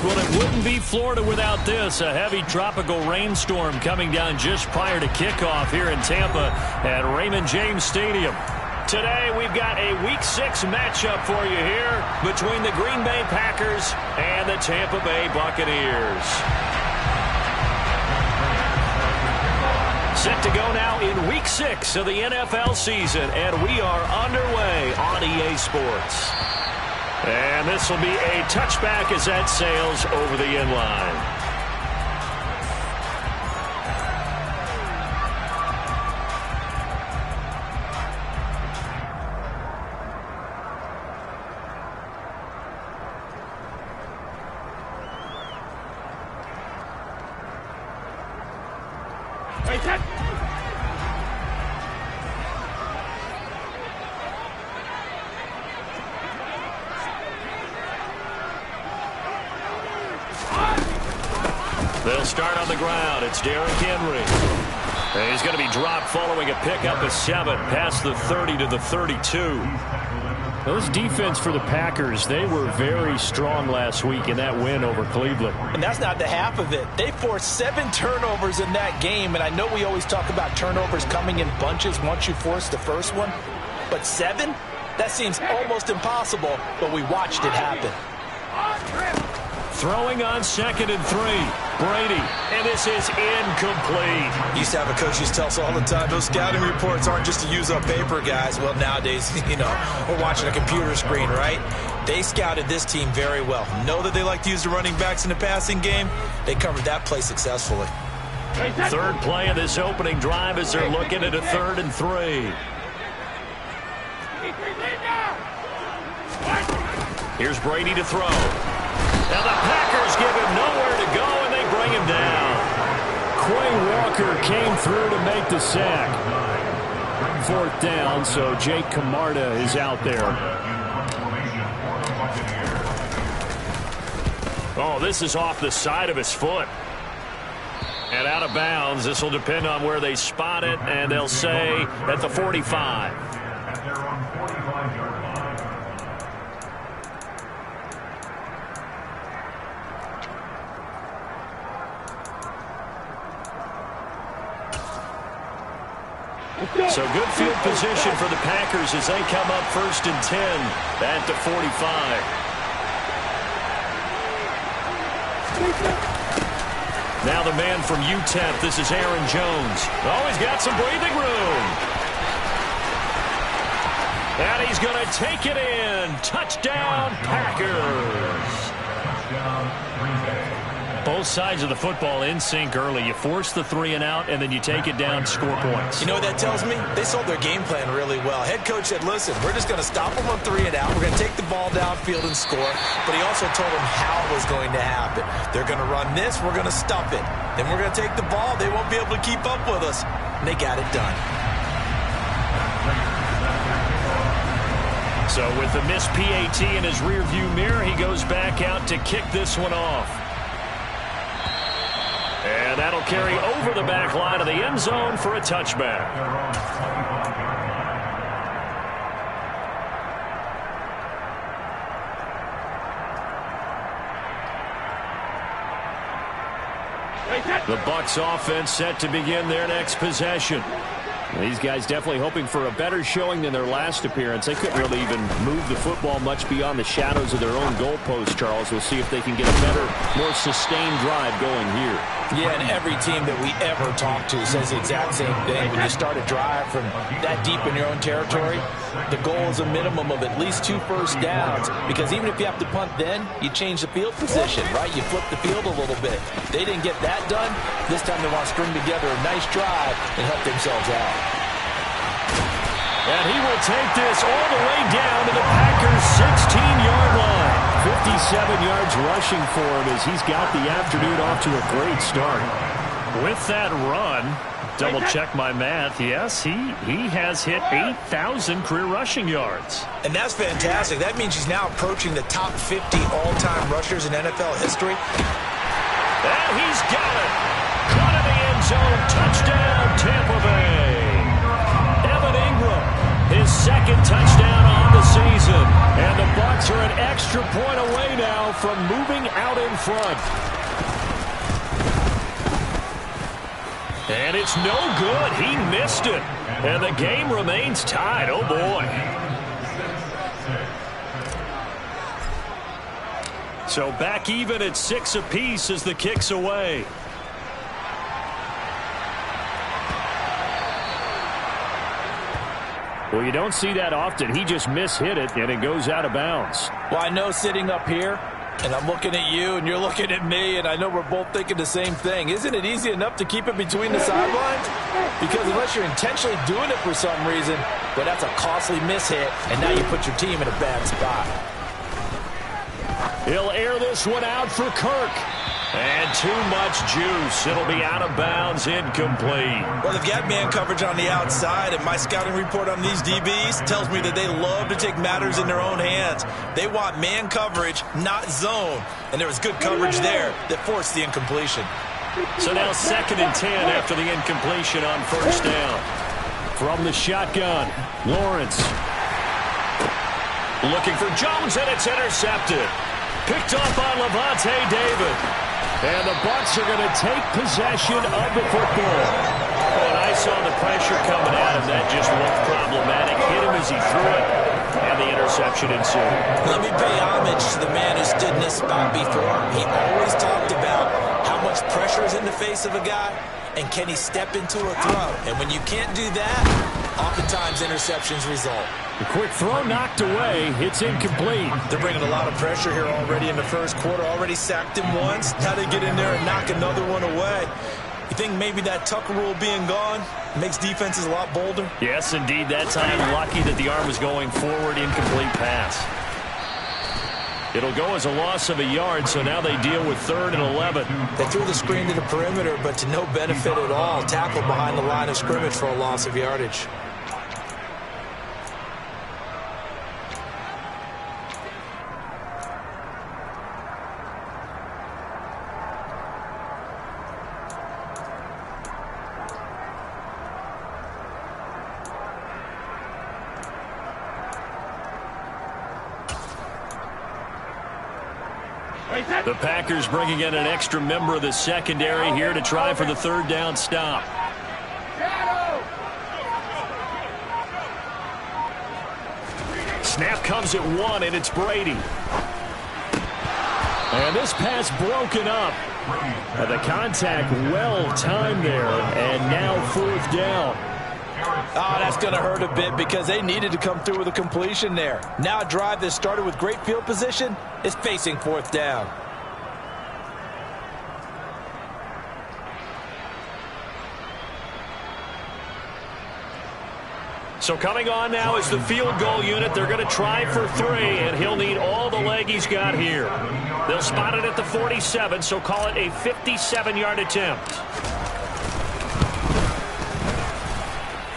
Well, it wouldn't be Florida without this. A heavy tropical rainstorm coming down just prior to kickoff here in Tampa at Raymond James Stadium. Today, we've got a Week 6 matchup for you here between the Green Bay Packers and the Tampa Bay Buccaneers. Set to go now in Week 6 of the NFL season, and we are underway on EA Sports. And this will be a touchback as that sails over the end line. They'll start on the ground. It's Derrick Henry. And he's going to be dropped following a pickup of 7 past the 30 to the 32. Those defense for the Packers, they were very strong last week in that win over Cleveland. And that's not the half of it. They forced 7 turnovers in that game, and I know we always talk about turnovers coming in bunches once you force the first one, but 7? That seems almost impossible, but we watched it happen. Throwing on 2nd and 3. Brady, and this is incomplete. Used to have a coach used to tell us all the time, those scouting reports aren't just to use up paper, guys. Well, nowadays, we're watching a computer screen, right? They scouted this team very well. Know that they like to use the running backs in the passing game. They covered that play successfully. Third play of this opening drive as they're looking at a 3rd and 3. Here's Brady to throw. Now the Packers give him nowhere to go, and they bring him down. Quay Walker came through to make the sack. 4th down, so Jake Camarda is out there. Oh, this is off the side of his foot. And out of bounds. This will depend on where they spot it, and they'll say at the 45. So good field position for the Packers as they come up 1st and 10 at the 45. Now the man from UTEP, this is Aaron Jones. Oh, he's got some breathing room. And he's going to take it in. Touchdown, Packers. Both sides of the football in sync early. You force the 3 and out, and then you take it down, score points. You know what that tells me? They sold their game plan really well. Head coach said, listen, we're just going to stop them on 3 and out. We're going to take the ball downfield and score. But he also told them how it was going to happen. They're going to run this. We're going to stop it. Then we're going to take the ball. They won't be able to keep up with us. And they got it done. So with the missed PAT in his rearview mirror, he goes back out to kick this one off. And that'll carry over the back line of the end zone for a touchback. The Bucs offense set to begin their next possession. These guys definitely hoping for a better showing than their last appearance. They couldn't really even move the football much beyond the shadows of their own goalpost, Charles. We'll see if they can get a better, more sustained drive going here. Yeah, and every team that we ever talk to says the exact same thing. When you start a drive from that deep in your own territory, the goal is a minimum of at least 2 first downs, because even if you have to punt then, you change the field position, right? You flip the field a little bit. They didn't get that done. This time they want to string together a nice drive and help themselves out. And he will take this all the way down to the Packers' 16-yard line. 57 yards rushing for him as he's got the afternoon off to a great start. With that run, double check my math. Yes, he has hit 8,000 career rushing yards. And that's fantastic. That means he's now approaching the top 50 all-time rushers in NFL history. And he's got it. Caught in the end zone. Touchdown, Tampa Bay. Evan Ingram, his second touchdown on the season. And the Bucs are an extra point away now from moving out in front. And it's no good. He missed it. And the game remains tied. Oh, boy. So back even at 6 apiece as the kick's away. Well, you don't see that often. He just mishit it, and it goes out of bounds. Well, I know sitting up here, and I'm looking at you, and you're looking at me, and I know we're both thinking the same thing. Isn't it easy enough to keep it between the sidelines? Because unless you're intentionally doing it for some reason, well, that's a costly mishit, and now you put your team in a bad spot. He'll air this one out for Kirk. And too much juice. It'll be out of bounds, incomplete. Well, they've got man coverage on the outside, and my scouting report on these DBs tells me that they love to take matters in their own hands. They want man coverage, not zone. And there was good coverage there that forced the incompletion. So now 2nd and 10 after the incompletion on first down. From the shotgun, Lawrence. Looking for Jones, and it's intercepted. Picked off by Lavonte David. And the Bucs are going to take possession of the football. Oh, and I saw the pressure coming at him. That just looked problematic. Hit him as he threw it, and the interception ensued. Let me pay homage to the man who stood in this spot before. He always talked about how much pressure is in the face of a guy, and can he step into a throw. And when you can't do that, oftentimes interceptions result. The quick throw knocked away. It's incomplete. They're bringing a lot of pressure here already in the first quarter. Already sacked him once. Now they get in there and knock another one away. You think maybe that Tucker rule being gone makes defenses a lot bolder? Yes, indeed. That time lucky that the arm was going forward. Incomplete pass. It'll go as a loss of a yard, so now they deal with 3rd and 11. They threw the screen to the perimeter, but to no benefit at all. Tackled behind the line of scrimmage for a loss of yardage. The Packers bringing in an extra member of the secondary here to try for the 3rd down stop. Snap comes at 1, and it's Brady. And this pass broken up. And the contact well timed there, and now 4th down. Oh, that's going to hurt a bit because they needed to come through with a completion there. Now a drive that started with great field position is facing 4th down. So coming on now is the field goal unit. They're going to try for 3, and he'll need all the leg he's got here. They'll spot it at the 47, so call it a 57-yard attempt.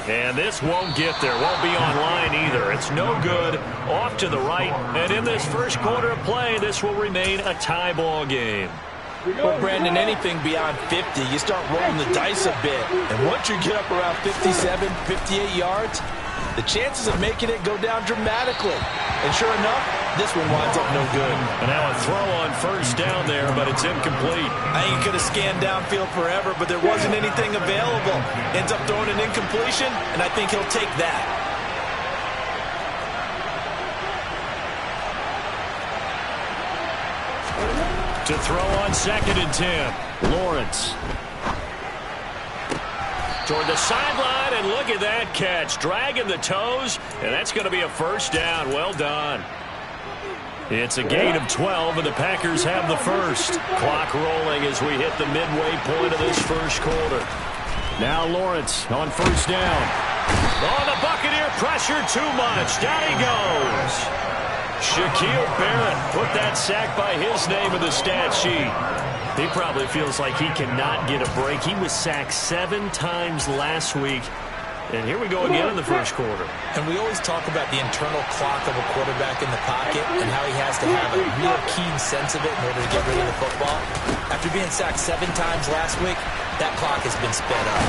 And this won't get there. Won't be on line either. It's no good. Off to the right. And in this first quarter of play, this will remain a tie ball game. Well, Brandon, anything beyond 50, you start rolling the dice a bit. And once you get up around 57, 58 yards, the chances of making it go down dramatically. And sure enough, this one winds up no good. And now a throw on first down there, but it's incomplete. I think he could have scanned downfield forever, but there wasn't anything available. Ends up throwing an incompletion, and I think he'll take that. To throw on 2nd and 10. Lawrence. Toward the sideline, and look at that catch. Dragging the toes, and that's going to be a first down. Well done. It's a gain of 12, and the Packers have the first. Clock rolling as we hit the midway point of this first quarter. Now Lawrence on first down. Oh, the Buccaneer pressure too much. Down he goes. Shaquille Barrett put that sack by his name in the stat sheet. He probably feels like he cannot get a break. He was sacked 7 times last week. And here we go again in the first quarter. And we always talk about the internal clock of a quarterback in the pocket and how he has to have a real keen sense of it in order to get rid of the football. After being sacked 7 times last week, that clock has been sped up.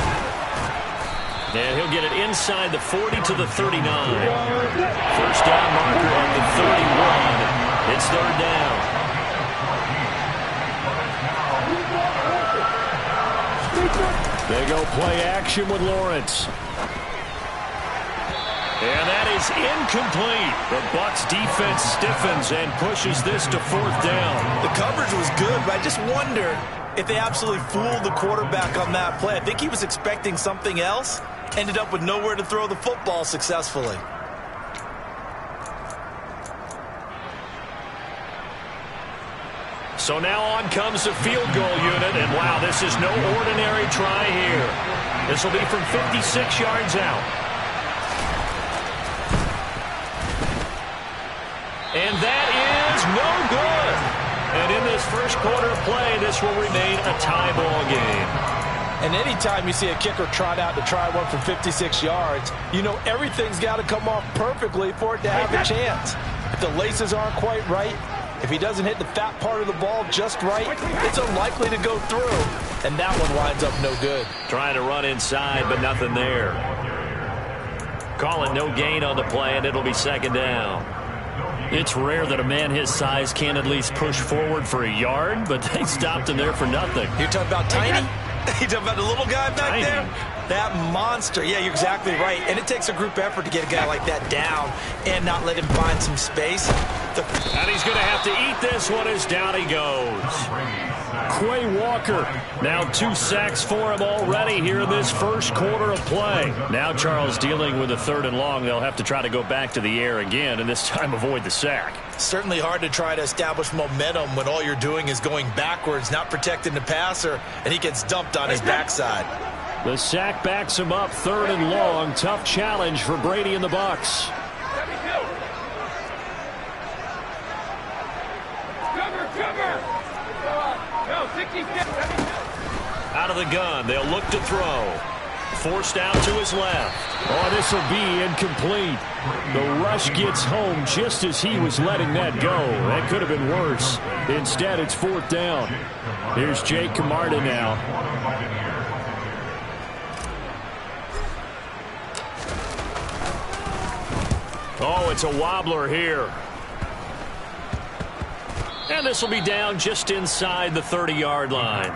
And he'll get it inside the 40 to the 39. First down marker at the 31. It's third down. They go play action with Lawrence. And that is incomplete. The Bucs defense stiffens and pushes this to fourth down. The coverage was good, but I just wonder if they absolutely fooled the quarterback on that play. I think he was expecting something else. Ended up with nowhere to throw the football successfully. So now on comes the field goal unit, and wow, this is no ordinary try here. This will be from 56 yards out. And that is no good. And in this first quarter of play, this will remain a tie ball game. And anytime you see a kicker trot out to try one from 56 yards, you know everything's got to come off perfectly for it to have a chance. If the laces aren't quite right, if he doesn't hit the fat part of the ball just right, it's unlikely to go through. And that one winds up no good. Trying to run inside, but nothing there. Calling no gain on the play, and it'll be second down. It's rare that a man his size can at least push forward for a yard, but they stopped him there for nothing. You're talking about tiny? You're talking about the little guy back there? That monster. Yeah, you're exactly right. And it takes a group effort to get a guy like that down and not let him find some space. And he's going to have to eat this one as down he goes. Quay Walker, now 2 sacks for him already here in this first quarter of play. Now Charles dealing with a 3rd and long. They'll have to try to go back to the air again, and this time avoid the sack. Certainly hard to try to establish momentum when all you're doing is going backwards, not protecting the passer, and he gets dumped on his backside. The sack backs him up, 3rd and long. Tough challenge for Brady and the Bucs. Out of the gun, they'll look to throw. Forced out to his left. Oh, this will be incomplete. The rush gets home just as he was letting that go. That could have been worse. Instead, it's 4th down. Here's Jake Camarda now. Oh, it's a wobbler here. And this will be down just inside the 30-yard line.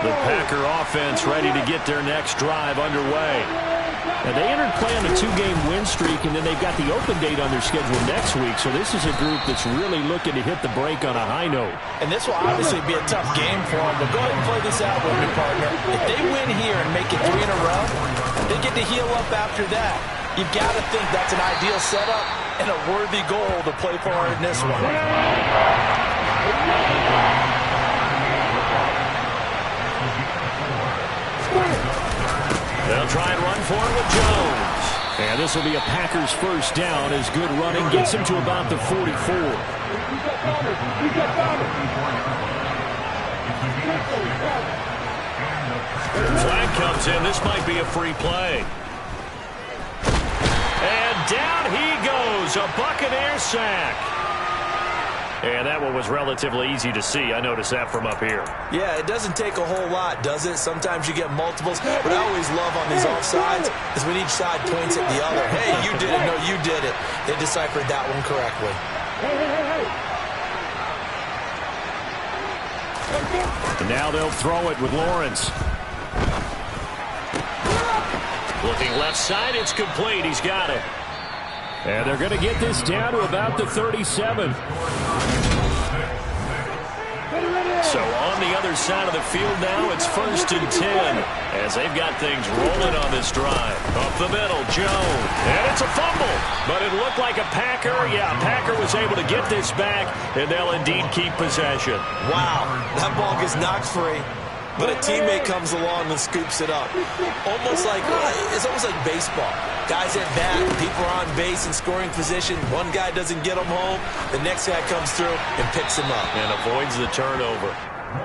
The Packer offense ready to get their next drive underway. And they entered play on a 2-game win streak, and then they've got the open date on their schedule next week. So this is a group that's really looking to hit the break on a high note. And this will obviously be a tough game for them, but go ahead and play this out with me, partner. If they win here and make it 3 in a row, they get to heal up after that. You've got to think that's an ideal setup and a worthy goal to play for in this one. They'll try and run for it with Jones. And this will be a Packers first down as good running gets him to about the 44. Flag comes in. This might be a free play. And down he goes. A Buccaneer sack. And that one was relatively easy to see. I noticed that from up here. Yeah, it doesn't take a whole lot, does it? Sometimes you get multiples. What I always love on these offsides is when each side points at the other. Hey, you did it. No, you did it. They deciphered that one correctly. And now they'll throw it with Lawrence. Looking left side, it's complete. He's got it. And they're going to get this down to about the 37. So on the other side of the field now, it's 1st and 10 as they've got things rolling on this drive. Up the middle, Jones. And it's a fumble. But it looked like a Packer. Yeah, Packer was able to get this back, and they'll indeed keep possession. Wow, that ball gets knocked free. but a teammate comes along and scoops it up. It's almost like baseball. Guys at bat, people are on base in scoring position. One guy doesn't get them home. The next guy comes through and picks him up. And avoids the turnover.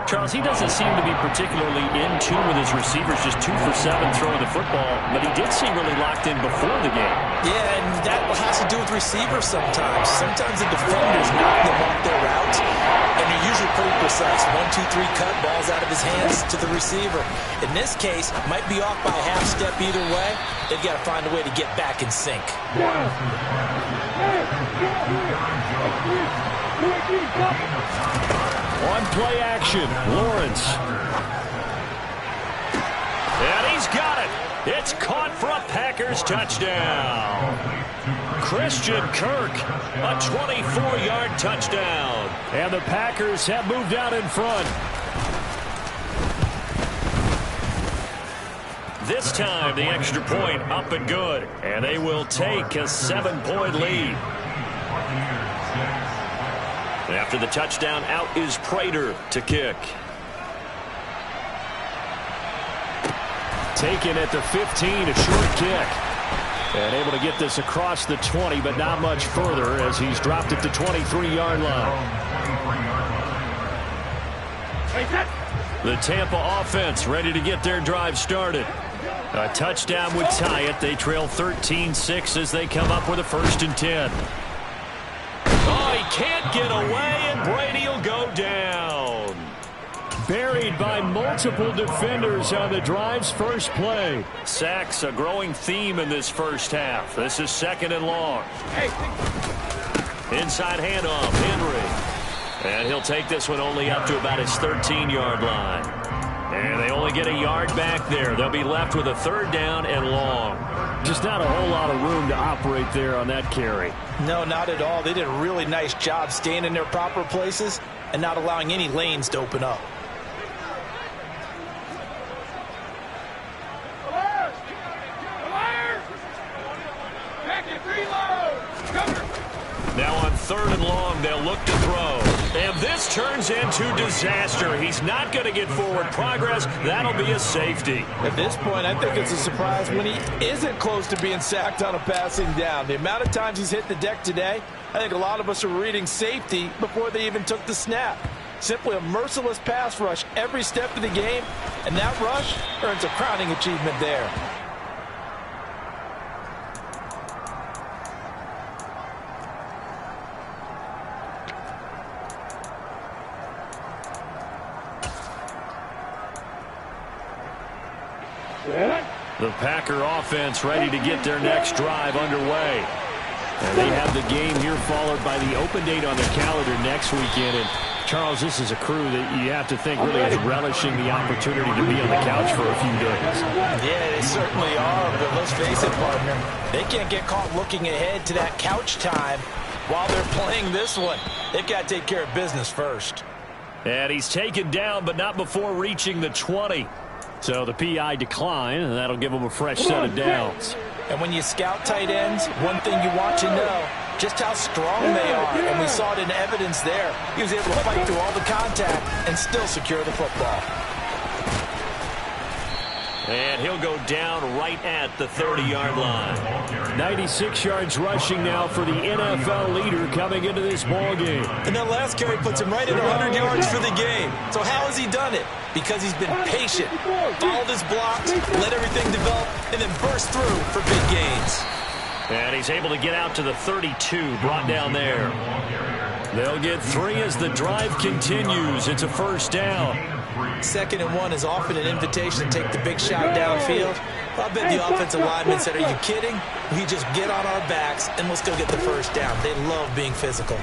Charles, he doesn't seem to be particularly in tune with his receivers, just 2 for 7 throwing the football, but he did seem really locked in before the game. Yeah, and that has to do with receivers sometimes. Sometimes the defenders knock them off their routes, and they're usually pretty precise. 1, 2, 3 cut, balls out of his hands to the receiver. In this case, might be off by a half step either way. They've got to find a way to get back in sync. On play action, Lawrence. And he's got it. It's caught for a Packers touchdown. Christian Kirk, a 24-yard touchdown. And the Packers have moved out in front. This time, the extra point up and good. And they will take a 7-point lead. After the touchdown, out is Prater to kick. Taken at the 15, a short kick. And able to get this across the 20, but not much further as he's dropped it to 23-yard line. The Tampa offense ready to get their drive started. A touchdown would tie it. They trail 13-6 as they come up with a 1st and 10. Oh, he can't get away, and Brady will go down. Buried by multiple defenders on the drive's first play. Sacks, a growing theme in this first half. This is 2nd and long. Inside handoff, Henry. And he'll take this one only up to about his 13-yard line. And they only get a yard back there. They'll be left with a 3rd down and long. Just not a whole lot of room to operate there on that carry. No, not at all. They did a really nice job staying in their proper places and not allowing any lanes to open up. Now on 3rd and long, they'll look to throw. And this turns into disaster. He's not going to get forward progress. That'll be a safety. At this point, I think it's a surprise when he isn't close to being sacked on a passing down. The amount of times he's hit the deck today, I think a lot of us are reading safety before they even took the snap. Simply a merciless pass rush every step of the game, and that rush earns a crowning achievement there. The Packer offense ready to get their next drive underway. And they have the game here followed by the open date on their calendar next weekend. And Charles, this is a crew that you have to think really is relishing the opportunity to be on the couch for a few days. Yeah, they certainly are, but let's face it, partner. They can't get caught looking ahead to that couch time while they're playing this one. They've got to take care of business first. And he's taken down, but not before reaching the 20. So the PI decline, and that'll give them a fresh set of downs. And when you scout tight ends, one thing you want to know, just how strong they are. And we saw it in evidence there. He was able to fight through all the contact and still secure the football. And he'll go down right at the 30-yard line. 96 yards rushing now for the NFL leader coming into this ball game. And that last carry puts him right at 100 yards for the game. So how has he done it? Because he's been patient, followed his blocks, let everything develop, and then burst through for big gains. And he's able to get out to the 32, brought down there. They'll get 3 as the drive continues. It's a 1st down. 2nd and 1 is often an invitation to take the big shot downfield. I bet the offensive lineman said, are you kidding? We just get on our backs and let's go get the 1st down. They love being physical.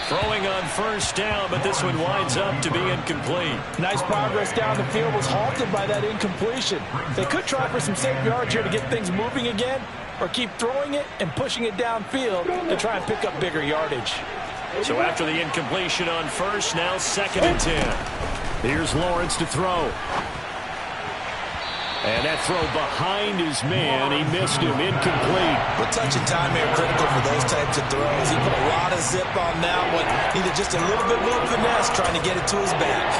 Throwing on 1st down, but this one winds up to be incomplete. Nice progress down the field was halted by that incompletion. They could try for some safe yards here to get things moving again, or keep throwing it and pushing it downfield to try and pick up bigger yardage. So after the incompletion on 1st, now 2nd and 10. Here's Lawrence to throw. And that throw behind his man. He missed him. Incomplete. But touch and time here critical for those types of throws. He put a lot of zip on that one. Needed just a little bit more finesse trying to get it to his back.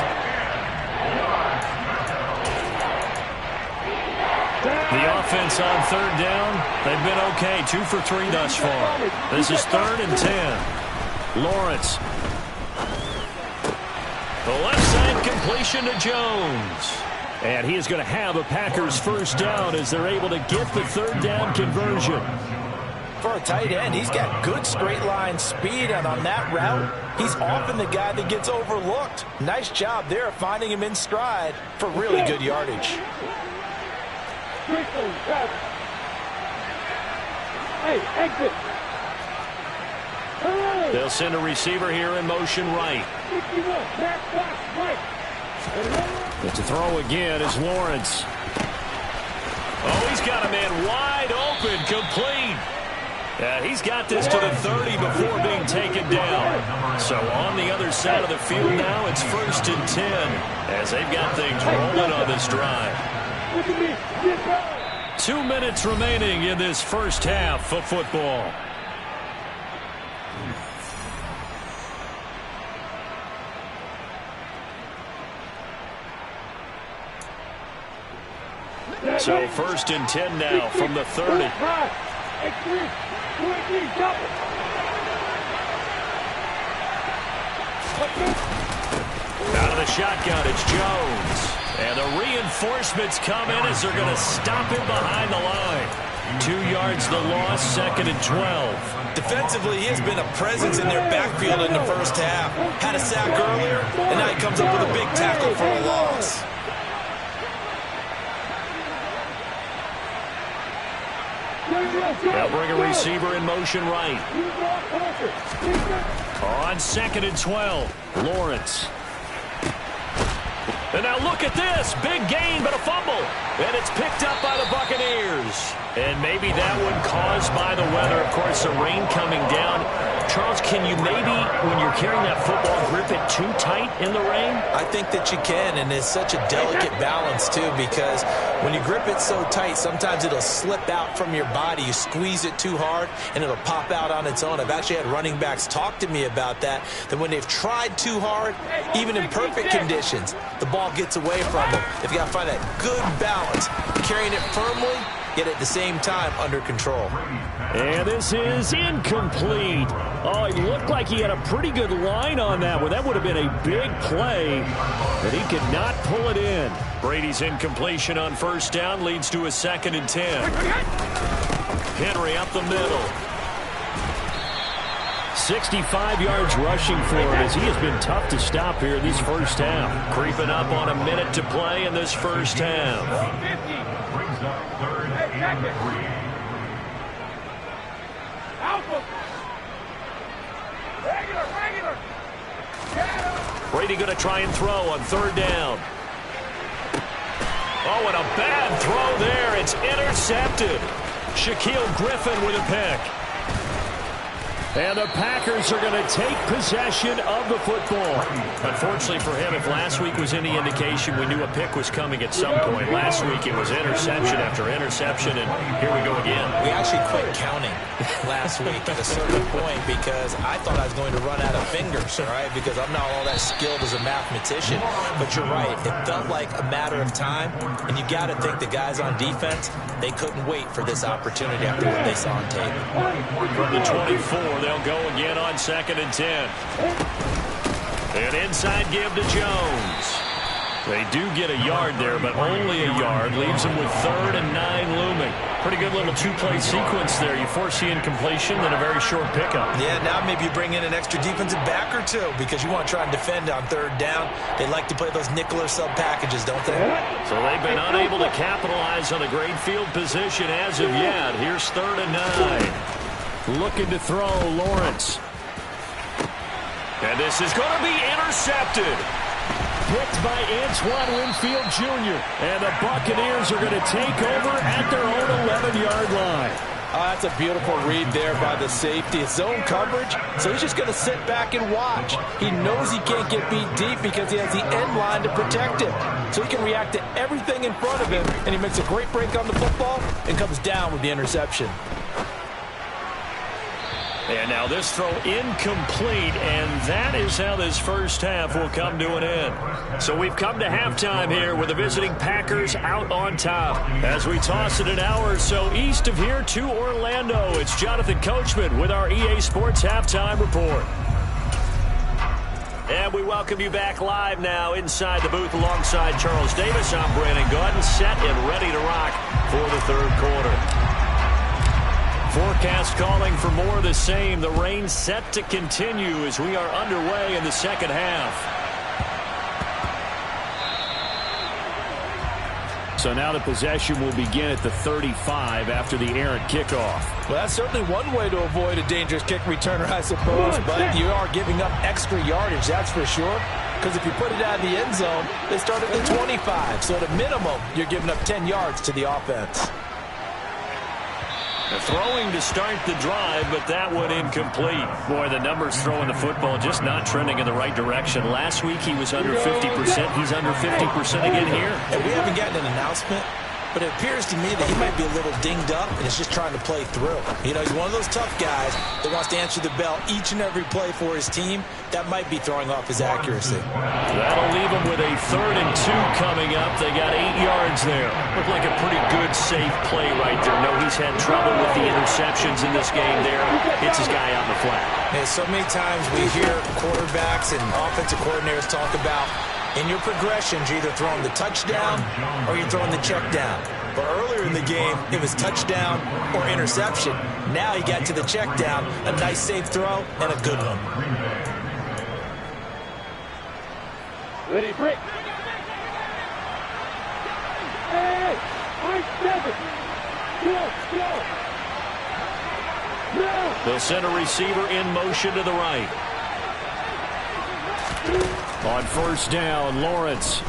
The offense on third down, they've been okay. 2 for 3 thus far. This is 3rd and 10. Lawrence. The left side completion to Jones. And he is going to have a Packers first down as they're able to get the 3rd down conversion. For a tight end, he's got good straight line speed, and on that route, he's often the guy that gets overlooked. Nice job there finding him in stride for really good yardage. Hey, exit. They'll send a receiver here in motion right. It's a throw again as Lawrence. Oh, he's got a man wide open, complete. He's got this to the 30 before being taken down. So on the other side of the field now, it's 1st and 10 as they've got things rolling on this drive. 2 minutes remaining in this first half of football. So 1st and 10 now from the 30. Out of the shotgun, it's Jones. And the reinforcements come in as they're going to stop him behind the line. 2 yards the loss, 2nd and 12. Defensively, he has been a presence in their backfield in the first half. Had a sack earlier, and now he comes up with a big tackle for a loss. They'll bring a receiver in motion right. On 2nd and 12, Lawrence. And now look at this. Big gain, but a fumble. And it's picked up by the Buccaneers. And maybe that one caused by the weather. Of course, the rain coming down. Charles, can you maybe, when you're carrying that football, grip it too tight in the rain? I think that you can, and it's such a delicate balance, too, because when you grip it so tight, sometimes it'll slip out from your body. You squeeze it too hard, and it'll pop out on its own. I've actually had running backs talk to me about that when they've tried too hard, even in perfect conditions, the ball gets away from them. They've got to find that good balance, carrying it firmly, yet at the same time under control. And this is incomplete. Oh, it looked like he had a pretty good line on that one. That would have been a big play, but he could not pull it in. Brady's incompletion on 1st down leads to a 2nd and 10. Henry up the middle. 65 yards rushing for him as he has been tough to stop here this first half. Creeping up on a minute to play in this first half. Brings up 3rd and 3. Brady going to try and throw on 3rd down. Oh, and a bad throw there. It's intercepted. Shaquille Griffin with a pick. And the Packers are going to take possession of the football. Unfortunately for him, if last week was any indication, we knew a pick was coming at some point. Last week it was interception after interception, and here we go again. We actually quit counting last week at a certain point because I thought I was going to run out of fingers, all right, because I'm not all that skilled as a mathematician. But you're right. It felt like a matter of time, and you got to think the guys on defense, they couldn't wait for this opportunity after what they saw on tape. From the 24, they'll go again on 2nd and 10. An inside give to Jones. They do get a yard there, but only a yard. Leaves them with 3rd and 9 looming. Pretty good little 2-play sequence there. You force the incompletion, then a very short pickup. Yeah, now maybe you bring in an extra defensive back or two because you want to try and defend on 3rd down. They like to play those nickel or sub packages, don't they? So they've been unable to capitalize on a great field position as of yet. Here's 3rd and 9. Looking to throw, Lawrence. And this is going to be intercepted. Picked by Antoine Winfield Jr. And the Buccaneers are going to take over at their own 11-yard line. That's a beautiful read there by the safety. It's zone coverage, so he's just going to sit back and watch. He knows he can't get beat deep because he has the end line to protect him. So he can react to everything in front of him, and he makes a great break on the football and comes down with the interception. And now this throw incomplete, and that is how this first half will come to an end. So we've come to halftime here with the visiting Packers out on top. As we toss it an hour or so east of here to Orlando, it's Jonathan Coachman with our EA Sports Halftime Report. And we welcome you back live now inside the booth alongside Charles Davis. I'm Brandon Gaudin, set and ready to rock for the third quarter. Forecast calling for more of the same. The rain set to continue as we are underway in the second half. So now the possession will begin at the 35 after the errant kickoff. Well, that's certainly one way to avoid a dangerous kick returner, I suppose, but you are giving up extra yardage, that's for sure. Because if you put it out of the end zone, they start at the 25. So at a minimum, you're giving up 10 yards to the offense. Throwing to start the drive, but that one incomplete. Boy, the numbers throwing the football just not trending in the right direction. Last week he was under 50%. He's under 50% again here. And we haven't gotten an announcement, but it appears to me that he might be a little dinged up and is just trying to play through. You know, he's one of those tough guys that wants to answer the bell each and every play for his team. That might be throwing off his accuracy. That'll leave him with a 3rd and 2 coming up. They got 8 yards there. Looked like a pretty good, safe play right there. No, he's had trouble with the interceptions in this game there. Hits his guy out in the flat. And so many times we hear quarterbacks and offensive coordinators talk about in your progressions, you're either throwing the touchdown or you're throwing the check down. But earlier in the game, it was touchdown or interception. Now he got to the check down, a nice safe throw, and a good one. Ready, break. Hey, 7. Go. They'll send a receiver in motion to the right. On first down, Lawrence.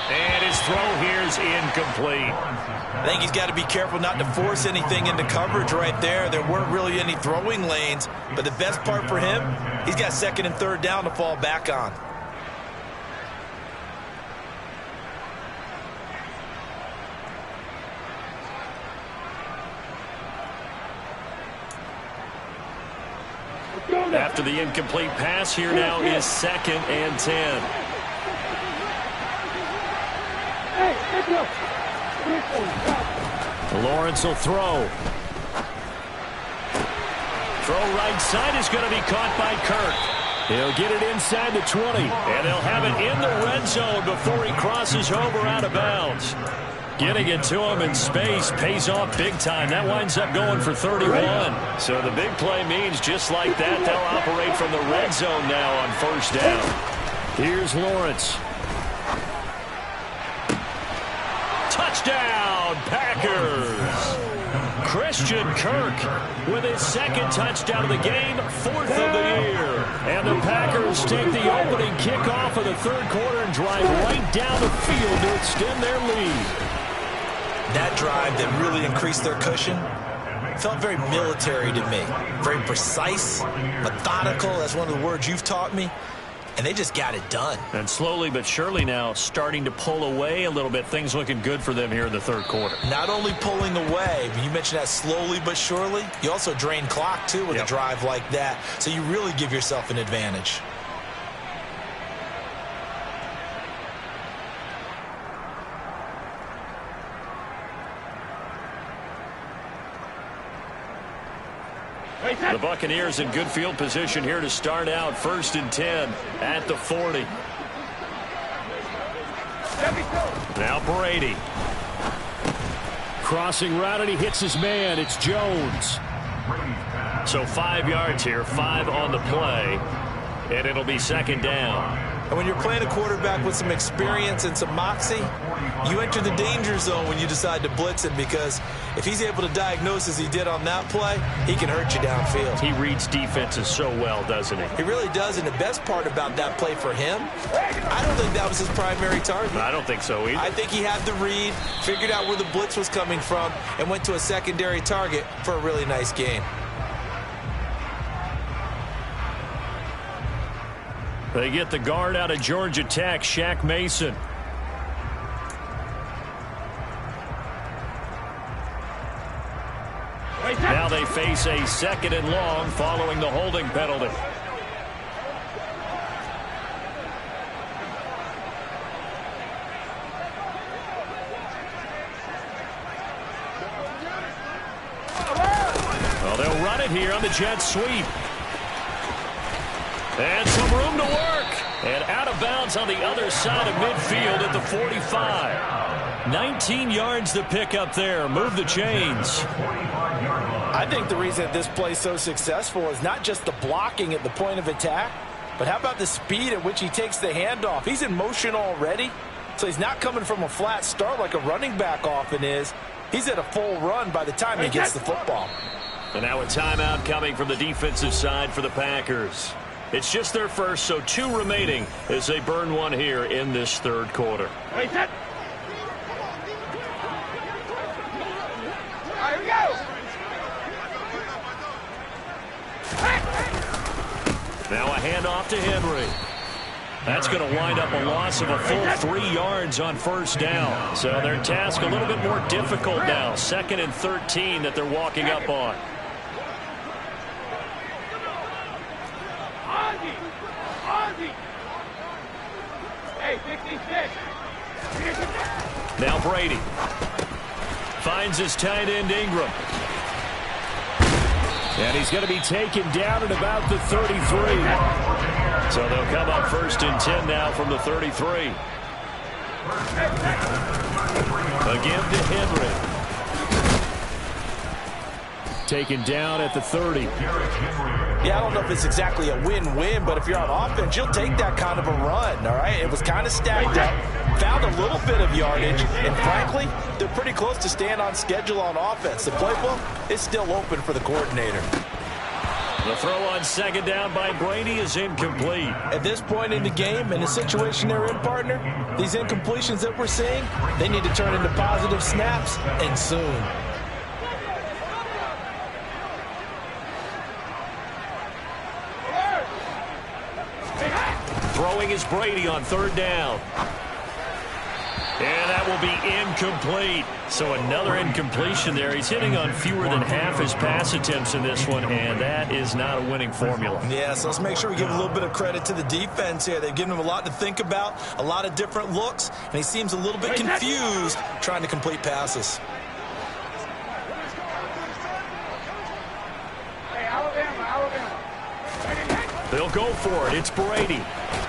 And his throw here is incomplete. I think he's got to be careful not to force anything into coverage right there. There weren't really any throwing lanes, but the best part for him, he's got 2nd and 3rd down to fall back on. After the incomplete pass, here now is 2nd and 10. Lawrence will throw. Throw right side is going to be caught by Kirk. He'll get it inside the 20, and they'll have it in the red zone before he crosses over out of bounds. Getting it to him in space pays off big time. That winds up going for 31. So the big play means just like that, they'll operate from the red zone now on first down. Here's Lawrence. Touchdown, Packers! Christian Kirk with his 2nd touchdown of the game, 4th of the year. And the Packers take the opening kickoff of the third quarter and drive right down the field to extend their lead. That drive that really increased their cushion felt very military to me. Very precise, methodical. That's one of the words you've taught me. And they just got it done. And slowly but surely now starting to pull away a little bit. Things looking good for them here in the third quarter. Not only pulling away, but you mentioned that slowly but surely. You also drain clock, too, with a drive like that. So you really give yourself an advantage. The Buccaneers in good field position here to start out. 1st and 10 at the 40. Now Brady. Crossing route, and he hits his man. It's Jones. So 5 yards here, 5 on the play. And it'll be 2nd down. And when you're playing a quarterback with some experience and some moxie, you enter the danger zone when you decide to blitz him, because if he's able to diagnose as he did on that play, he can hurt you downfield. He reads defenses so well, doesn't he? He really does, and the best part about that play for him, I don't think that was his primary target. I don't think so either. I think he had the read, figured out where the blitz was coming from, and went to a secondary target for a really nice gain. They get the guard out of Georgia Tech, Shaq Mason. Now they face a 2nd and long following the holding penalty. Well, they'll run it here on the jet sweep. And some room to work. And out of bounds on the other side of midfield at the 45. 19 yards to pick up there. Move the chains. I think the reason that this play is so successful is not just the blocking at the point of attack, but how about the speed at which he takes the handoff? He's in motion already, so he's not coming from a flat start like a running back often is. He's at a full run by the time he gets the football. And now a timeout coming from the defensive side for the Packers. It's just their first, so 2 remaining as they burn one here in this 3rd quarter. Wait, set. Here we go. Now a handoff to Henry. That's going to wind up a loss of a full 3 yards on 1st down. So their task a little bit more difficult now. 2nd and 13 that they're walking up on. Hey, 66. Now Brady finds his tight end Ingram. And he's going to be taken down at about the 33. So they'll come up 1st and 10 now from the 33. Again to Henry. Taken down at the 30. Yeah, I don't know if it's exactly a win-win, but if you're on offense, you'll take that kind of a run, all right? It was kind of stacked up, found a little bit of yardage, and frankly, they're pretty close to staying on schedule on offense. The playbook is still open for the coordinator. The throw on 2nd down by Brady is incomplete. At this point in the game, in the situation they're in, partner, these incompletions that we're seeing, they need to turn into positive snaps, and soon. Throwing is Brady on 3rd down. And that will be incomplete. So another incompletion there. He's hitting on fewer than half his pass attempts in this one, and that is not a winning formula. Yeah, so let's make sure we give a little bit of credit to the defense here. They've given him a lot to think about, a lot of different looks, and he seems a little bit confused trying to complete passes. They'll go for it. It's Brady.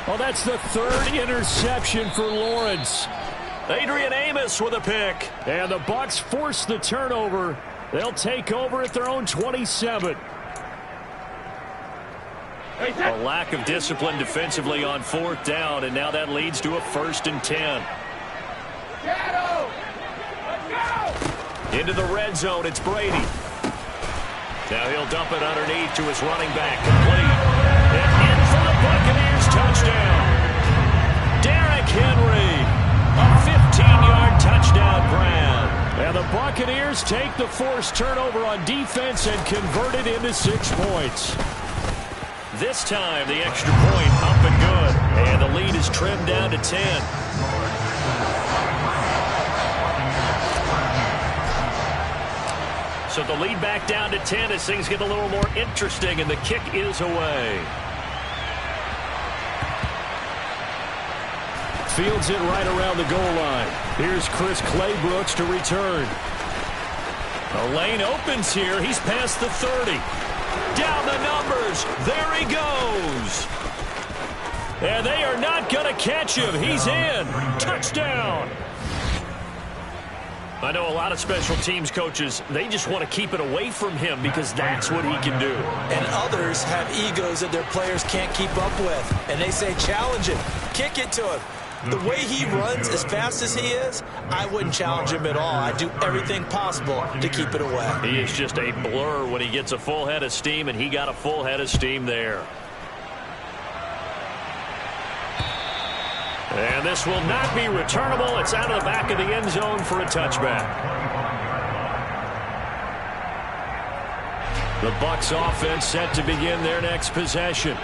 Well, that's the 3rd interception for Lawrence. Adrian Amos with a pick. And the Bucs force the turnover. They'll take over at their own 27. A lack of discipline defensively on 4th down, and now that leads to a 1st and 10. Into the red zone, it's Brady. Now he'll dump it underneath to his running back, complete. And in for the Buccaneers touchdown. Derrick Henry, a 15-yard touchdown grab. And the Buccaneers take the forced turnover on defense and convert it into 6 points. This time, the extra point up and good. And the lead is trimmed down to 10. So the lead back down to 10 as things get a little more interesting, and the kick is away. Fields it right around the goal line. Here's Chris Claybrooks to return. The lane opens here. He's past the 30. Down the numbers. There he goes. And they are not going to catch him. He's in. Touchdown. I know a lot of special teams coaches, they just want to keep it away from him because that's what he can do. And others have egos that their players can't keep up with. And they say, challenge him, kick it to him. The way he runs as fast as he is, I wouldn't challenge him at all. I'd do everything possible to keep it away. He is just a blur when he gets a full head of steam, and he got a full head of steam there. And this will not be returnable. It's out of the back of the end zone for a touchback. The Bucs offense set to begin their next possession.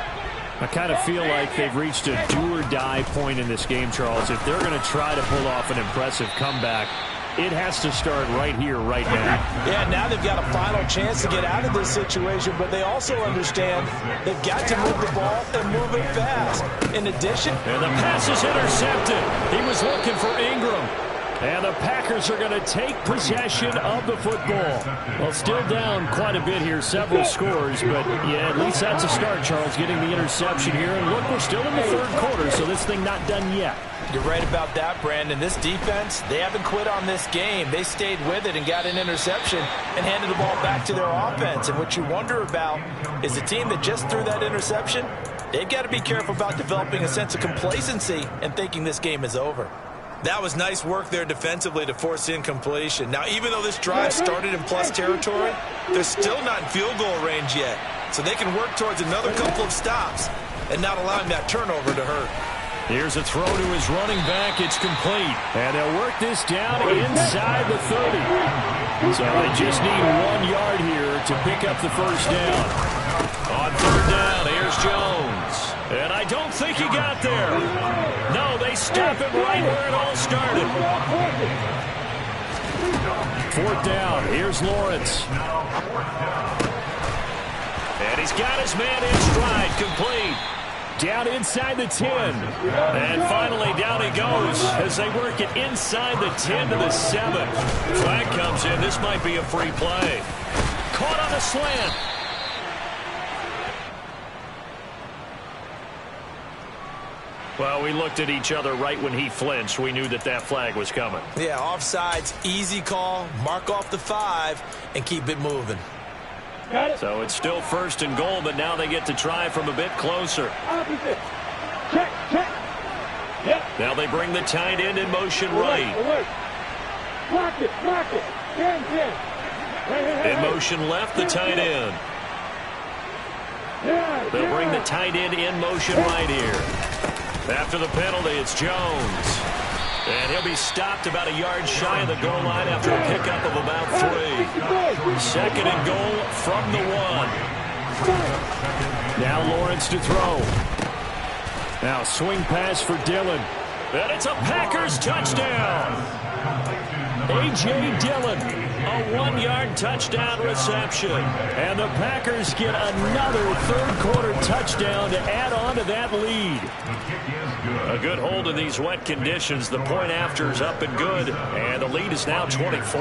I kind of feel like they've reached a do-or-die point in this game, Charles. If they're going to try to pull off an impressive comeback, it has to start right here, right now. Yeah, now they've got a final chance to get out of this situation, but they also understand they've got to move the ball and move it fast. In addition... And the pass is intercepted. He was looking for Ingram. And the Packers are going to take possession of the football. Well, still down quite a bit here, several scores, but yeah, at least that's a start, Charles, getting the interception here. And look, we're still in the third quarter, so this thing not done yet. You're right about that, Brandon. This defense, they haven't quit on this game. They stayed with it and got an interception and handed the ball back to their offense. And what you wonder about is the team that just threw that interception, they've got to be careful about developing a sense of complacency and thinking this game is over. That was nice work there defensively to force incompletion. Now, even though this drive started in plus territory, they're still not in field goal range yet. So they can work towards another couple of stops and not allowing that turnover to hurt. Here's a throw to his running back. It's complete. And they'll work this down inside the 30. So they just need 1 yard here to pick up the first down. On third down, here's Jones. And I don't think he got there. No, they stop him right where it all started. Fourth down, here's Lawrence. And he's got his man in stride, complete. Down inside the 10. And finally, down he goes as they work it inside the 10 to the 7. Flag comes in. This might be a free play. Caught on the slant. Well, we looked at each other right when he flinched. We knew that that flag was coming. Yeah, offsides, easy call. Mark off the 5 and keep it moving. So it's still first and goal, but now they get to try from a bit closer. Opposite. Check, check. Yep. Now they bring the tight end in motion right. Alert. Block it, block it. 10, 10. Hey. In motion left, the tight end. They'll bring the tight end in motion right here. After the penalty, it's Jones. And he'll be stopped about a yard shy of the goal line after a pickup of about 3. Second and goal from the 1. Now Lawrence to throw. Now swing pass for Dillon. And it's a Packers touchdown. A.J. Dillon, a 1-yard touchdown reception. And the Packers get another third-quarter touchdown to add on to that lead. A good hold in these wet conditions. The point after is up and good. And the lead is now 24.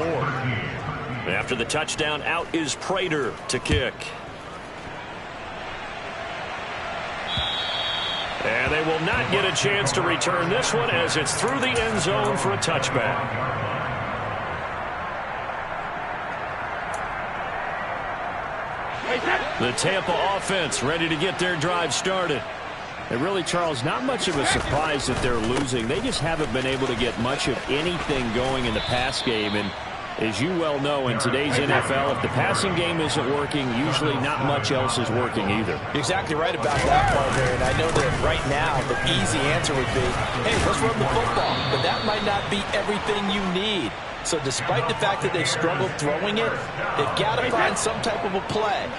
After the touchdown, out is Prater to kick. And they will not get a chance to return this one as it's through the end zone for a touchback. The Tampa offense ready to get their drive started. And really, Charles, not much of a surprise that they're losing. They just haven't been able to get much of anything going in the pass game. And as you well know, in today's NFL, if the passing game isn't working, usually not much else is working either. You're exactly right about that part there. And I know that right now the easy answer would be, hey, let's run the football. But that might not be everything you need. So despite the fact that they've struggled throwing it, they've got to find some type of a play.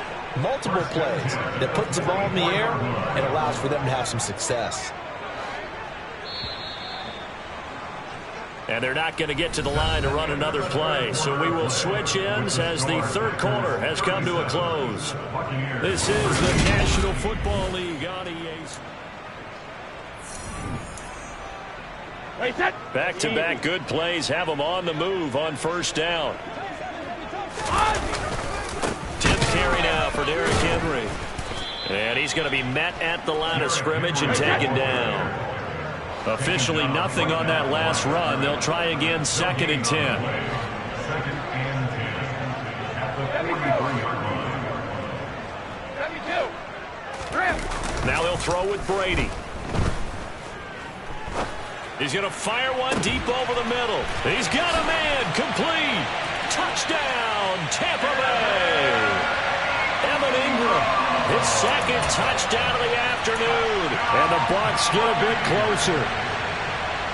Multiple plays that puts the ball in the air and allows for them to have some success. And they're not going to get to the line to run another play. So we will switch ends as the third quarter has come to a close. This is the National Football League on EA. Back-to-back good plays have them on the move on first down. 10th carry now for Derrick Henry. And he's going to be met at the line of scrimmage and taken down. Officially nothing on that last run. They'll try again, 2nd and 10. throw with Brady. He's going to fire one deep over the middle. He's got a man. Complete. Touchdown, Tampa Bay. Evan Ingram, his second touchdown of the afternoon. And the Bucs get a bit closer.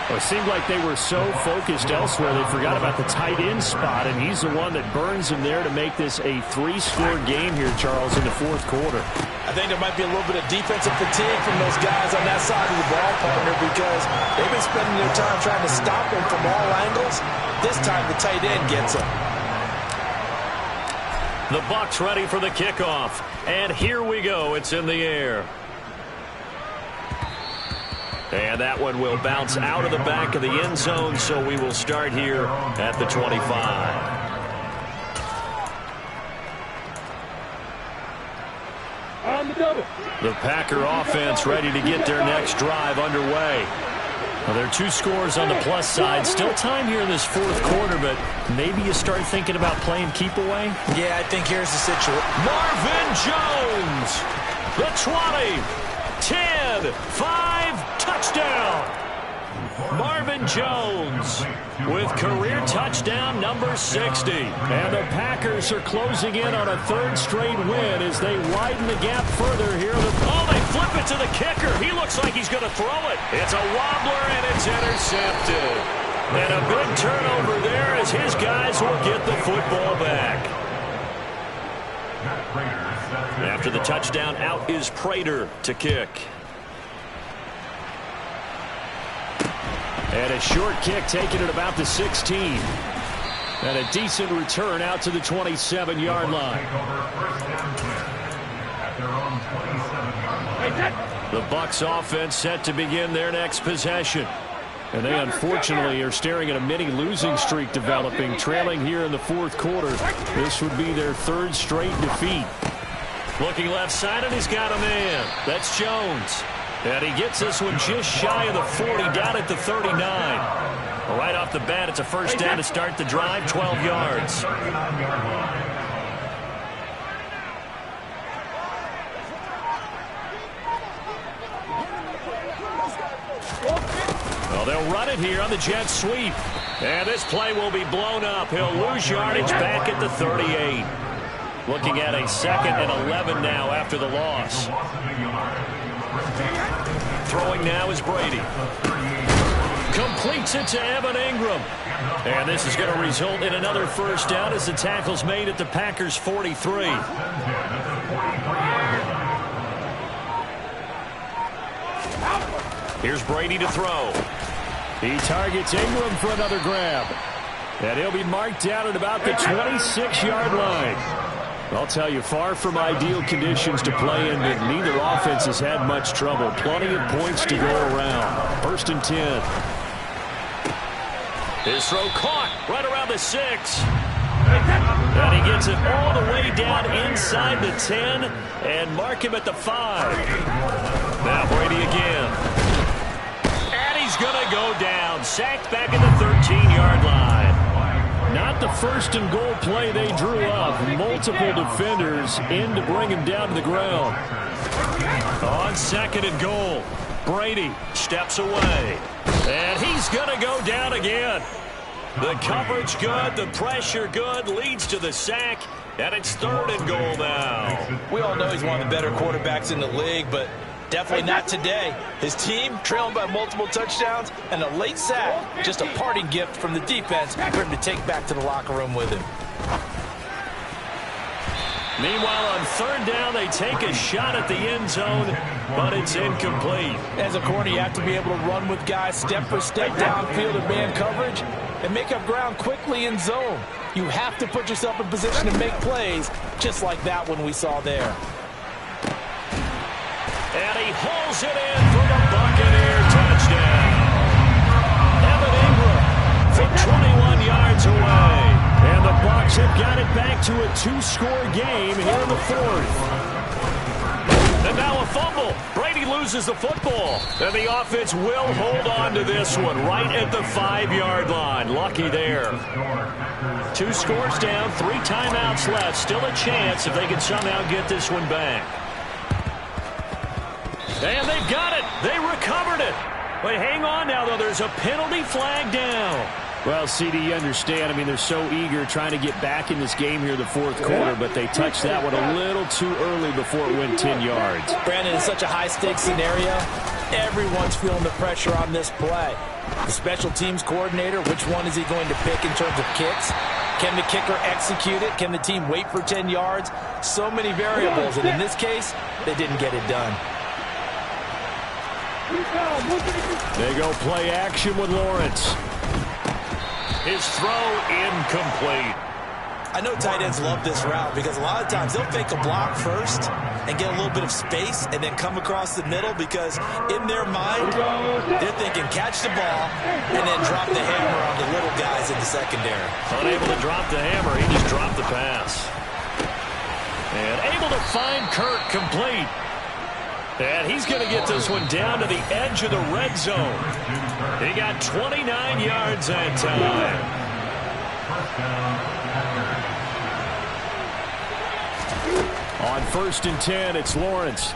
Well, it seemed like they were so focused elsewhere they forgot about the tight end spot, and he's the one that burns him there to make this a 3-score game here, Charles, in the fourth quarter. I think there might be a little bit of defensive fatigue from those guys on that side of the ball, partner, because they've been spending their time trying to stop him from all angles. This time the tight end gets him. The Bucs ready for the kickoff. And here we go. It's in the air. And that one will bounce out of the back of the end zone, so we will start here at the 25. On the double. The Packer offense ready to get their next drive underway. Well, there are 2 scores on the plus side. Still time here in this fourth quarter, but maybe you start thinking about playing keep away? Yeah, I think here's the situation. Marvin Jones, the 20, 10, 5, touchdown. Marvin Jones with career touchdown number 60. And the Packers are closing in on a 3rd straight win as they widen the gap further here. Oh, they flip it to the kicker. He looks like he's going to throw it. It's a wobbler, and it's intercepted. And a big turnover there as his guys will get the football back. After the touchdown, out is Prater to kick. And a short kick taken at about the 16. And a decent return out to the 27-yard line. The Bucs offense set to begin their next possession. And they unfortunately are staring at a mini losing streak developing, trailing here in the fourth quarter. This would be their 3rd straight defeat. Looking left side, and he's got a man. That's Jones. And he gets this one just shy of the 40, down at the 39. Right off the bat, it's a first down to start the drive, 12 yards. Well, they'll run it here on the jet sweep. And this play will be blown up. He'll lose yardage back at the 38. Looking at a 2nd and 11 now after the loss. Throwing now is Brady. Completes it to Evan Ingram. And this is going to result in another first down as the tackle's made at the Packers' 43. Here's Brady to throw. He targets Ingram for another grab. And he'll be marked down at about the 26-yard line. I'll tell you, far from ideal conditions to play in, but neither offense has had much trouble. Plenty of points to go around. 1st and 10. His throw caught right around the 6. And he gets it all the way down inside the 10 and mark him at the 5. Now Brady again. And he's going to go down. Sacked back at the 13-yard line. Not the 1st and goal play they drew up. Multiple defenders in to bring him down to the ground. On 2nd and goal, Brady steps away. And he's going to go down again. The coverage good, the pressure good, leads to the sack. And it's 3rd and goal now. We all know he's one of the better quarterbacks in the league, but definitely not today. His team trailing by multiple touchdowns and a late sack. Just a parting gift from the defense for him to take back to the locker room with him. Meanwhile, on 3rd down, they take a shot at the end zone, but it's incomplete. As a corner, you have to be able to run with guys step for step downfield in man coverage and make up ground quickly in zone. You have to put yourself in position to make plays, just like that one we saw there. And he hauls it in for the Buccaneer touchdown. Evan Ingram from 21 yards away. And the Bucs have got it back to a 2-score game here in the 4th. And now a fumble. Brady loses the football. And the offense will hold on to this one right at the 5-yard line. Lucky there. 2 scores down, 3 timeouts left. Still a chance if they can somehow get this one back. And they've got it. They recovered it. But hang on now, though. There's a penalty flag down. Well, CD, you understand. I mean, they're so eager trying to get back in this game here in the fourth quarter, but they touched that one a little too early before it went 10 yards. Brandon, it's such a high-stakes scenario. Everyone's feeling the pressure on this play. The special teams coordinator, which one is he going to pick in terms of kicks? Can the kicker execute it? Can the team wait for 10 yards? So many variables, and in this case, they didn't get it done. They go play action with Lawrence. His throw incomplete. I know tight ends love this route because a lot of times they'll fake a block first and get a little bit of space and then come across the middle because in their mind, they're thinking catch the ball and then drop the hammer on the little guys in the secondary. Unable to drop the hammer, he just dropped the pass. And able to find Kirk complete. And he's going to get this one down to the edge of the red zone. He got 29 yards that time. On 1st and 10, it's Lawrence.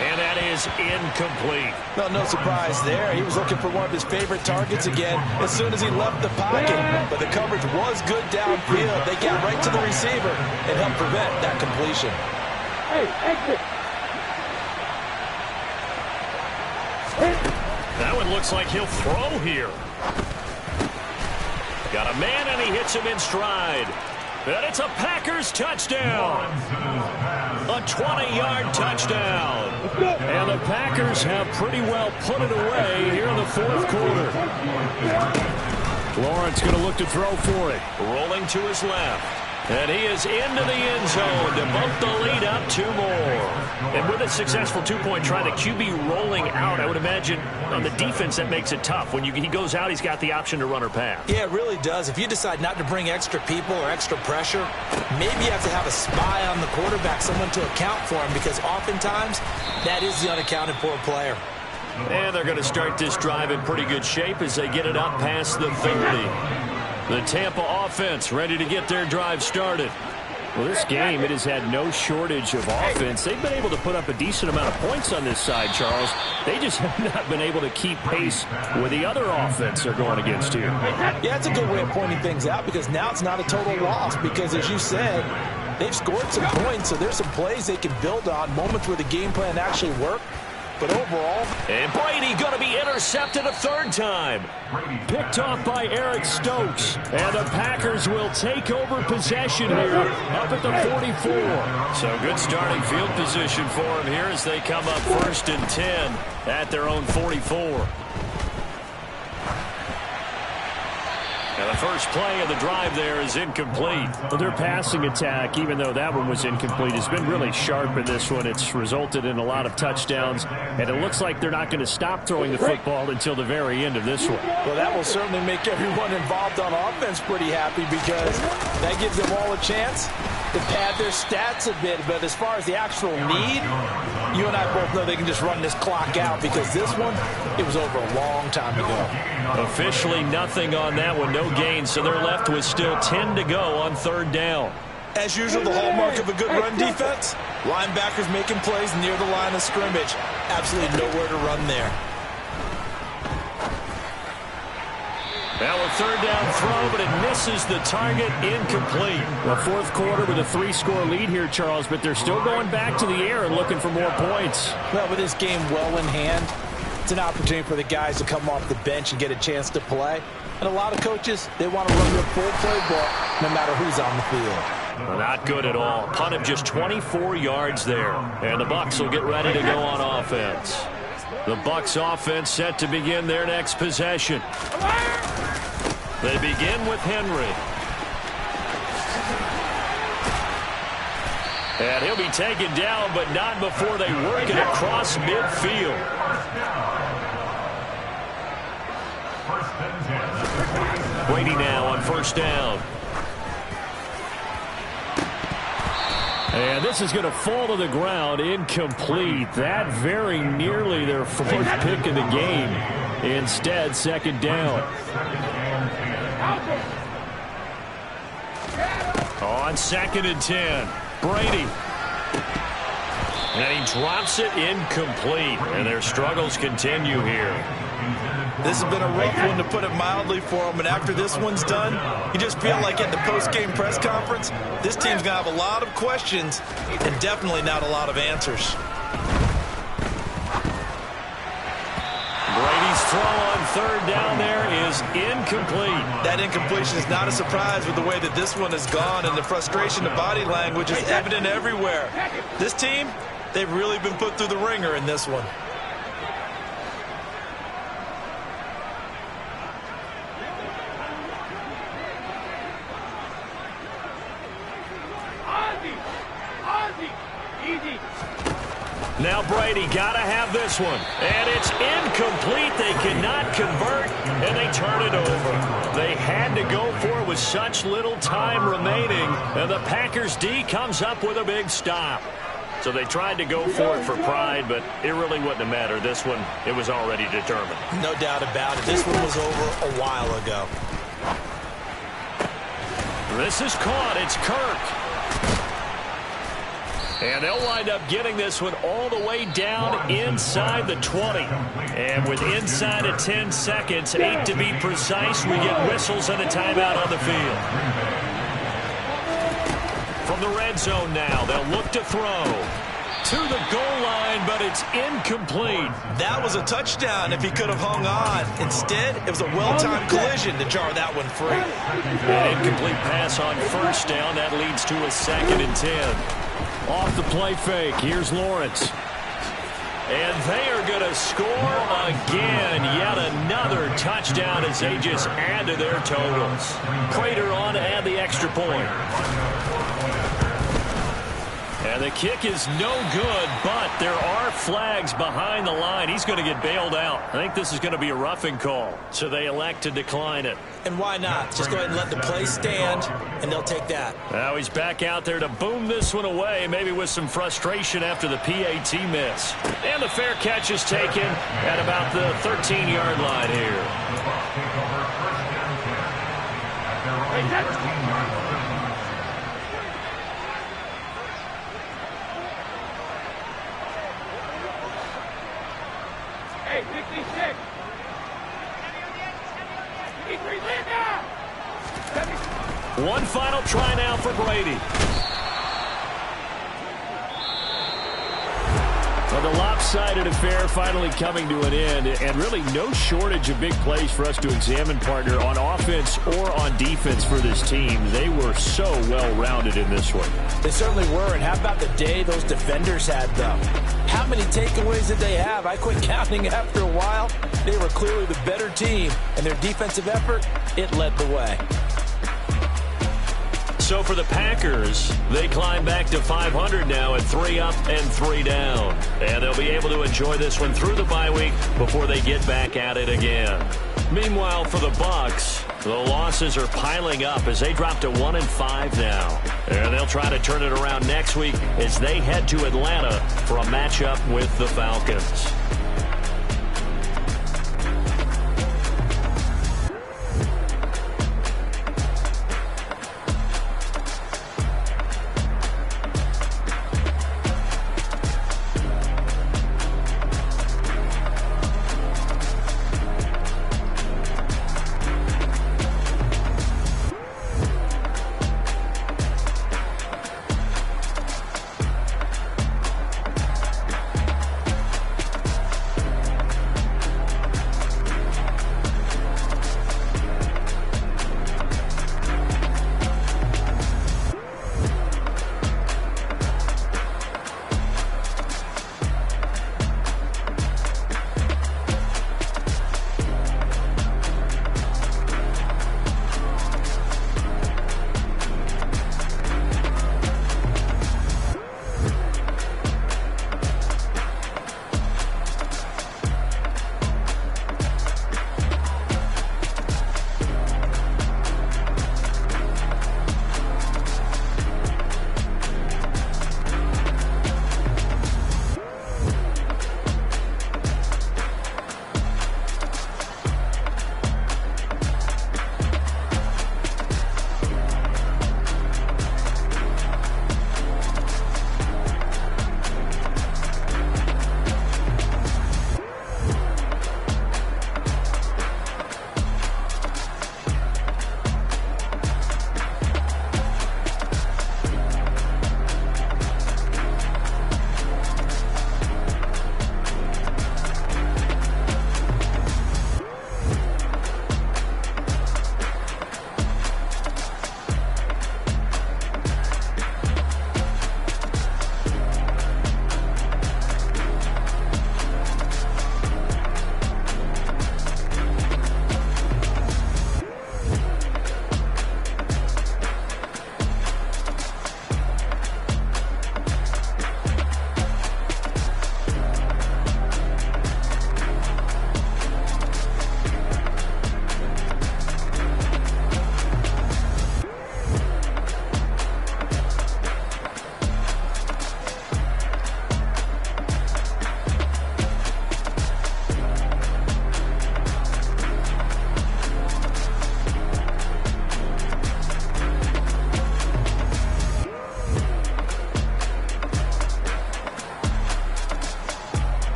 And that is incomplete. No surprise there. He was looking for one of his favorite targets again as soon as he left the pocket. But the coverage was good downfield. They got right to the receiver and helped prevent that completion. Hey, exit. That one looks like he'll throw here. Got a man, and he hits him in stride. And it's a Packers touchdown. A 20-yard touchdown. And the Packers have pretty well put it away here in the fourth quarter. Lawrence going to look to throw for it. Rolling to his left. And he is into the end zone to bump the lead up 2 more. And with a successful two-point try, the QB rolling out, I would imagine on the defense that makes it tough. When he goes out, he's got the option to run or pass. Yeah, it really does. If you decide not to bring extra people or extra pressure, maybe you have to have a spy on the quarterback, someone to account for him, because oftentimes that is the unaccounted for player. And they're going to start this drive in pretty good shape as they get it up past the 30. The Tampa offense ready to get their drive started. Well, this game, it has had no shortage of offense. They've been able to put up a decent amount of points on this side, Charles. They just have not been able to keep pace with the other offense they're going against here. Yeah, it's a good way of pointing things out because now it's not a total loss because, as you said, they've scored some points, so there's some plays they can build on, moments where the game plan actually worked. But overall, and Brady going to be intercepted a 3rd time. Picked off by Eric Stokes. And the Packers will take over possession here up at the 44. So good starting field position for them here as they come up 1st and 10 at their own 44. And the first play of the drive there is incomplete. Well, their passing attack, even though that one was incomplete, has been really sharp in this one. It's resulted in a lot of touchdowns, and it looks like they're not going to stop throwing the football until the very end of this one. Well, that will certainly make everyone involved on offense pretty happy because that gives them all a chance to pad their stats a bit. But as far as the actual need, you and I both know they can just run this clock out because this one, it was over a long time ago. Officially nothing on that one, no gain, so they're left with still 10 to go on 3rd down. As usual, the hallmark of a good run defense, linebackers making plays near the line of scrimmage. Absolutely nowhere to run there. Now a 3rd down throw, but it misses the target, incomplete. Well, 4th quarter with a 3-score lead here, Charles, but they're still going back to the air and looking for more points. Well, with this game well in hand, it's an opportunity for the guys to come off the bench and get a chance to play. And a lot of coaches, they want to run their full playbook no matter who's on the field. Well, not good at all. Punt of just 24 yards there. And the Bucs will get ready to go on offense. The Bucs offense set to begin their next possession. They begin with Henry. And he'll be taken down, but not before they work it across midfield. Brady now on 1st down. And this is going to fall to the ground, incomplete. That very nearly their 4th pick of the game. Instead, 2nd down. On 2nd and 10, Brady. And he drops it incomplete. And their struggles continue here. This has been a rough one, to put it mildly, for them. And after this one's done, you just feel like at the post-game press conference, this team's going to have a lot of questions and definitely not a lot of answers. Brady's throw on third down there is incomplete. That incompletion is not a surprise with the way that this one has gone, and the frustration of body language is evident everywhere. This team, they've really been put through the ringer in this one. Now Brady got to have this one. And it's incomplete. They cannot convert, and they turn it over. They had to go for it with such little time remaining, and the Packers D comes up with a big stop. So they tried to go for it for pride, but it really wouldn't have mattered. This one, it was already determined. No doubt about it. This one was over a while ago. This is caught. It's Kirk. And they'll wind up getting this one all the way down inside the 20. And with inside of 10 seconds, 8 to be precise, we get whistles and a timeout on the field. From the red zone now, they'll look to throw. To the goal line, but it's incomplete. That was a touchdown if he could have hung on. Instead, it was a well-timed collision to jar that one free. An incomplete pass on first down. That leads to a 2nd and 10. Off the play fake, here's Lawrence. And they are going to score again. Yet another touchdown as they just add to their totals. Prater on to add the extra point. And the kick is no good, but there are flags behind the line. He's going to get bailed out. I think this is going to be a roughing call, so they elect to decline it. And why not? Just go ahead and let the play stand, and they'll take that. Now he's back out there to boom this one away, maybe with some frustration after the PAT miss. And the fair catch is taken at about the 13-yard line here. Hey, 66. 53, land down. One final try now for Brady. Well, the lopsided affair finally coming to an end, and really no shortage of big plays for us to examine, partner, on offense or on defense for this team. They were so well-rounded in this one. They certainly were, and how about the day those defenders had, though? How many takeaways did they have? I quit counting after a while. They were clearly the better team, and their defensive effort, it led the way. So for the Packers, they climb back to 500 now at 3 up and 3 down. And they'll be able to enjoy this one through the bye week before they get back at it again. Meanwhile, for the Bucs, the losses are piling up as they drop to 1-5 now. And they'll try to turn it around next week as they head to Atlanta for a matchup with the Falcons.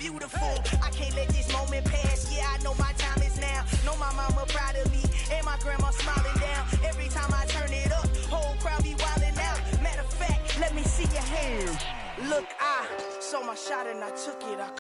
beautiful. I can't let this moment pass. Yeah, I know my time is now. Know my mama proud of me and my grandma smiling down. Every time I turn it up, whole crowd be wildin' out. Matter of fact, let me see your hands. Look, I saw my shot and I took it. I